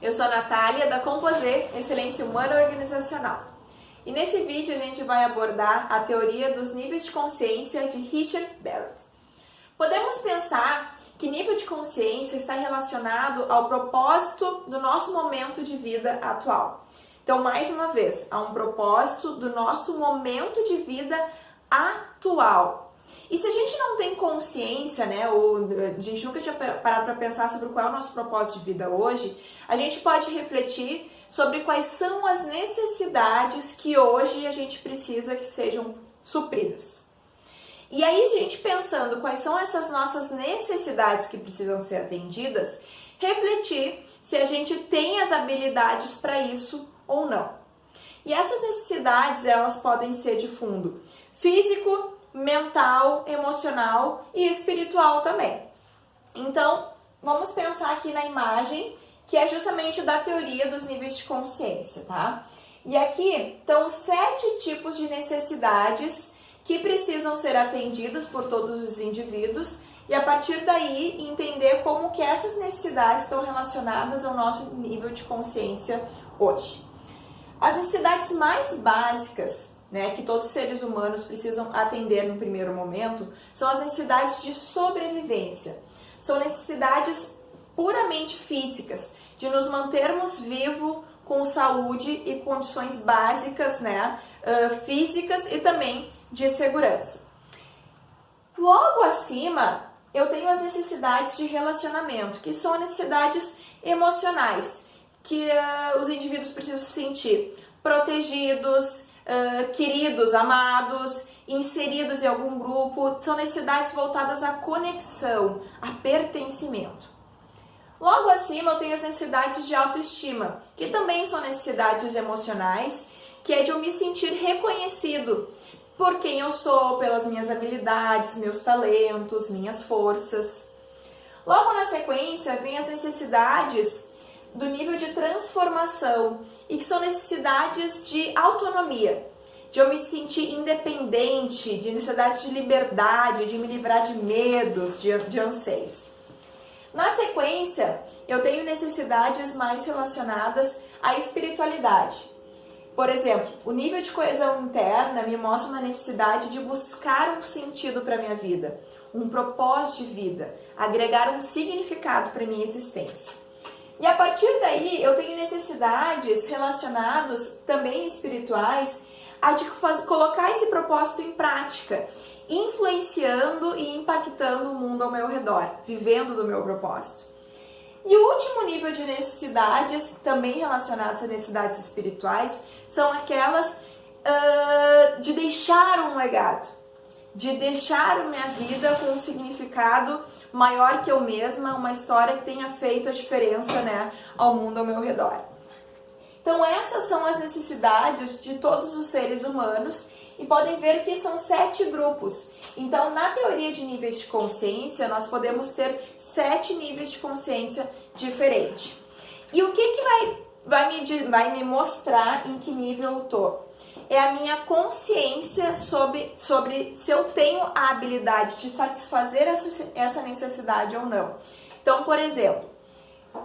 Eu sou a Natália, da Composê, Excelência Humana Organizacional. E nesse vídeo a gente vai abordar a teoria dos níveis de consciência de Richard Barrett. Podemos pensar que nível de consciência está relacionado ao propósito do nosso momento de vida atual. Então, mais uma vez, há um propósito do nosso momento de vida atual. E se a gente não tem consciência, né, ou a gente nunca tinha parado para pensar sobre qual é o nosso propósito de vida hoje, a gente pode refletir sobre quais são as necessidades que hoje a gente precisa que sejam supridas. E aí, se a gente pensando quais são essas nossas necessidades que precisam ser atendidas, refletir se a gente tem as habilidades para isso ou não. E essas necessidades, elas podem ser de fundo físico, mental, emocional e espiritual também. Então, vamos pensar aqui na imagem, que é justamente da teoria dos níveis de consciência, tá? E aqui estão 7 tipos de necessidades que precisam ser atendidas por todos os indivíduos e a partir daí entender como que essas necessidades estão relacionadas ao nosso nível de consciência hoje. As necessidades mais básicas, né, que todos os seres humanos precisam atender no primeiro momento, são as necessidades de sobrevivência. São necessidades puramente físicas, de nos mantermos vivos com saúde e condições básicas, né, físicas e também de segurança. Logo acima, eu tenho as necessidades de relacionamento, que são as necessidades emocionais, que os indivíduos precisam se sentir protegidos, queridos, amados, inseridos em algum grupo. São necessidades voltadas à conexão, a pertencimento. Logo acima eu tenho as necessidades de autoestima, que também são necessidades emocionais, que é de eu me sentir reconhecido por quem eu sou, pelas minhas habilidades, meus talentos, minhas forças. Logo na sequência vem as necessidades do nível de transformação e que são necessidades de autonomia, de eu me sentir independente, de necessidades de liberdade, de me livrar de medos, de anseios. Na sequência, eu tenho necessidades mais relacionadas à espiritualidade. Por exemplo, o nível de coesão interna me mostra uma necessidade de buscar um sentido para a minha vida, um propósito de vida, agregar um significado para a minha existência. E a partir daí, eu tenho necessidades relacionadas também espirituais a de colocar esse propósito em prática, influenciando e impactando o mundo ao meu redor, vivendo do meu propósito. E o último nível de necessidades, também relacionadas a necessidades espirituais, são aquelas de deixar um legado, de deixar a minha vida com um significado maior que eu mesma, uma história que tenha feito a diferença, né, ao mundo ao meu redor. Então essas são as necessidades de todos os seres humanos e podem ver que são 7 grupos. Então na teoria de níveis de consciência nós podemos ter 7 níveis de consciência diferentes. E o que vai me mostrar em que nível eu estou? É a minha consciência sobre se eu tenho a habilidade de satisfazer essa necessidade ou não. Então, por exemplo,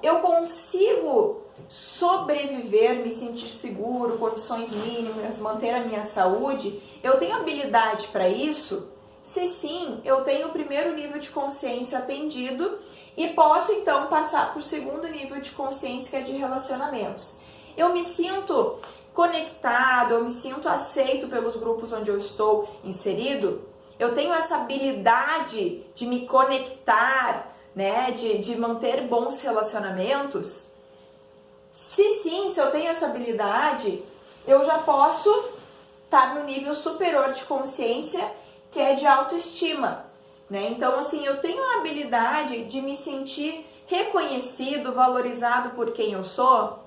eu consigo sobreviver, me sentir seguro, condições mínimas, manter a minha saúde? Eu tenho habilidade para isso? Se sim, eu tenho o primeiro nível de consciência atendido e posso então passar para o segundo nível de consciência, que é de relacionamentos. Eu me sinto conectado, eu me sinto aceito pelos grupos onde eu estou inserido? Eu tenho essa habilidade de me conectar, né, de manter bons relacionamentos? Se sim, se eu tenho essa habilidade, eu já posso estar no nível superior de consciência, que é de autoestima, né? Então, assim, eu tenho a habilidade de me sentir reconhecido, valorizado por quem eu sou.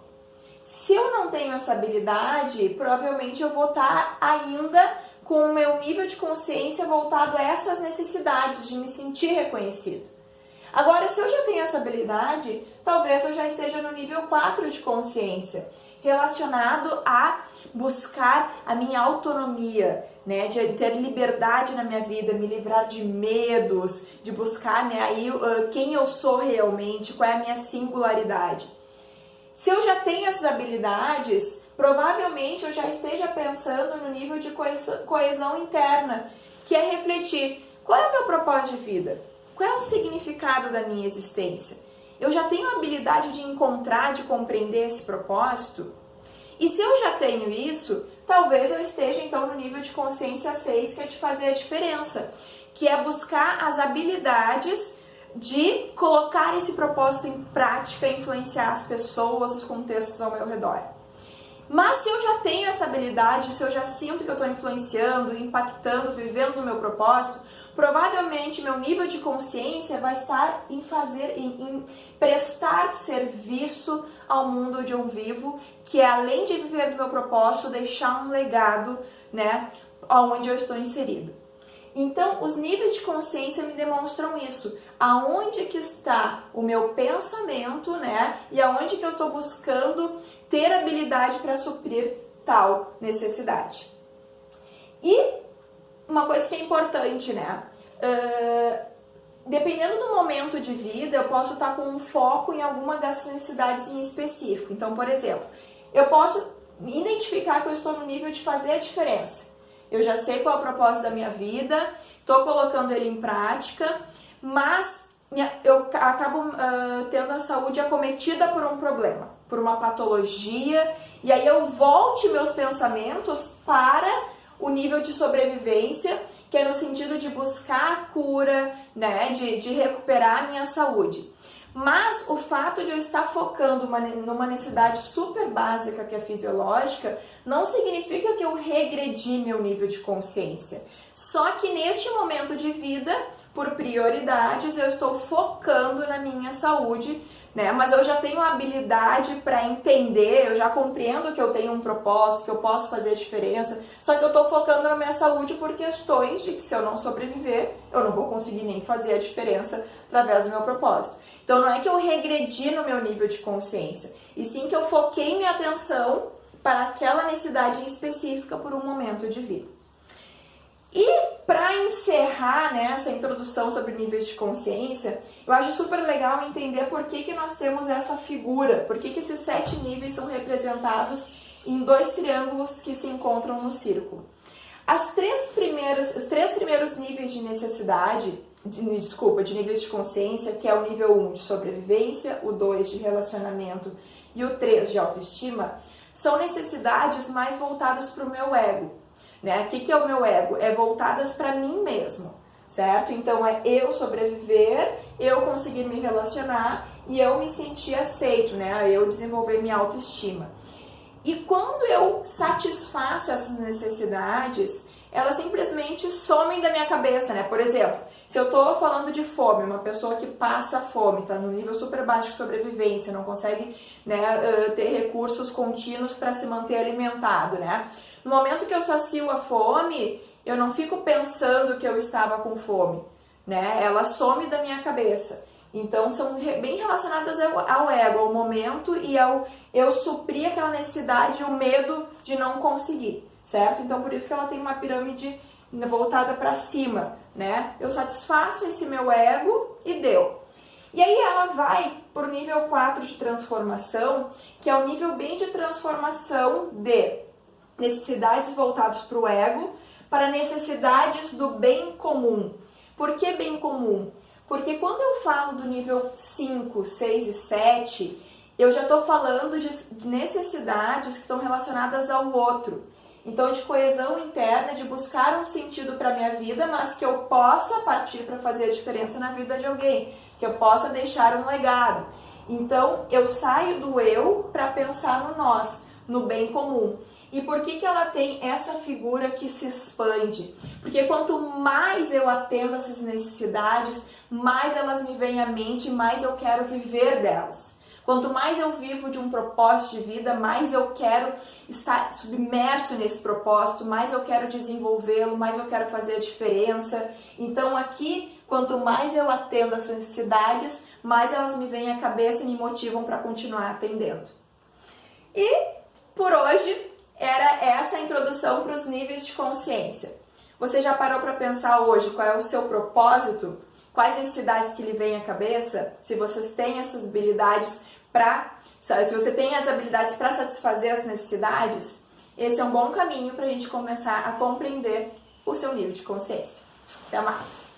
Se eu não tenho essa habilidade, provavelmente eu vou estar ainda com o meu nível de consciência voltado a essas necessidades de me sentir reconhecido. Agora, se eu já tenho essa habilidade, talvez eu já esteja no nível 4 de consciência, relacionado a buscar a minha autonomia, né, de ter liberdade na minha vida, me livrar de medos, de buscar, né, aí, quem eu sou realmente, qual é a minha singularidade. Se eu já tenho essas habilidades, provavelmente eu já esteja pensando no nível de coesão interna, que é refletir: qual é o meu propósito de vida? Qual é o significado da minha existência? Eu já tenho a habilidade de encontrar, de compreender esse propósito? E se eu já tenho isso, talvez eu esteja então no nível de consciência 6, que é de fazer a diferença, que é buscar as habilidades de colocar esse propósito em prática, influenciar as pessoas, os contextos ao meu redor. Mas se eu já tenho essa habilidade, se eu já sinto que eu estou influenciando, impactando, vivendo o meu propósito, provavelmente meu nível de consciência vai estar em prestar serviço ao mundo onde eu vivo, que é, além de viver do meu propósito, deixar um legado, né, onde eu estou inserido. Então, os níveis de consciência me demonstram isso. Aonde que está o meu pensamento, né? E aonde que eu estou buscando ter habilidade para suprir tal necessidade. E uma coisa que é importante, né? Dependendo do momento de vida, eu posso estar com um foco em alguma dessas necessidades em específico. Então, por exemplo, eu posso identificar que eu estou no nível de fazer a diferença. Eu já sei qual é o propósito da minha vida, estou colocando ele em prática, mas eu acabo tendo a saúde acometida por um problema, por uma patologia, e aí eu volte meus pensamentos para o nível de sobrevivência, que é no sentido de buscar a cura, né, de recuperar a minha saúde. Mas o fato de eu estar focando numa necessidade super básica, que é fisiológica, não significa que eu regredi meu nível de consciência. Só que neste momento de vida, por prioridades, eu estou focando na minha saúde, né? Mas eu já tenho a habilidade para entender, eu já compreendo que eu tenho um propósito, que eu posso fazer a diferença, só que eu estou focando na minha saúde por questões de que se eu não sobreviver, eu não vou conseguir nem fazer a diferença através do meu propósito. Então não é que eu regredi no meu nível de consciência, e sim que eu foquei minha atenção para aquela necessidade específica por um momento de vida. E para encerrar, né, essa introdução sobre níveis de consciência, eu acho super legal entender por que nós temos essa figura, por que esses 7 níveis são representados em 2 triângulos que se encontram no círculo. Os 3 primeiros níveis de necessidade, de níveis de consciência, que é o nível 1 de sobrevivência, o 2 de relacionamento e o 3 de autoestima, são necessidades mais voltadas para o meu ego. Né? O que é o meu ego? É voltadas para mim mesmo, certo? Então é eu sobreviver, eu conseguir me relacionar e eu me sentir aceito, né? Eu desenvolver minha autoestima. E quando eu satisfaço essas necessidades, elas simplesmente somem da minha cabeça, né? Por exemplo, se eu tô falando de fome, uma pessoa que passa fome, tá no nível super baixo de sobrevivência, não consegue, né, ter recursos contínuos para se manter alimentado, né? No momento que eu sacio a fome, eu não fico pensando que eu estava com fome, né? Ela some da minha cabeça. Então, são bem relacionadas ao ego, ao momento e ao eu suprir aquela necessidade e o medo de não conseguir, certo? Então, por isso que ela tem uma pirâmide voltada para cima, né? Eu satisfaço esse meu ego e deu. E aí ela vai para o nível 4 de transformação, que é o nível bem de transformação de necessidades voltadas para o ego, para necessidades do bem comum. Por que bem comum? Porque quando eu falo do nível 5, 6 e 7, eu já estou falando de necessidades que estão relacionadas ao outro. Então, de coesão interna, de buscar um sentido para a minha vida, mas que eu possa partir para fazer a diferença na vida de alguém, que eu possa deixar um legado. Então, eu saio do eu para pensar no nós, no bem comum. E por que ela tem essa figura que se expande? Porque quanto mais eu atendo essas necessidades, mais elas me vêm à mente, mais eu quero viver delas. Quanto mais eu vivo de um propósito de vida, mais eu quero estar submerso nesse propósito, mais eu quero desenvolvê-lo, mais eu quero fazer a diferença. Então aqui, quanto mais eu atendo essas necessidades, mais elas me vêm à cabeça e me motivam para continuar atendendo. E por hoje era essa a introdução para os níveis de consciência. Você já parou para pensar hoje qual é o seu propósito? Quais necessidades que lhe vêm à cabeça? Se vocês têm essas habilidades para Se você tem as habilidades para satisfazer as necessidades, esse é um bom caminho para a gente começar a compreender o seu nível de consciência. Até mais!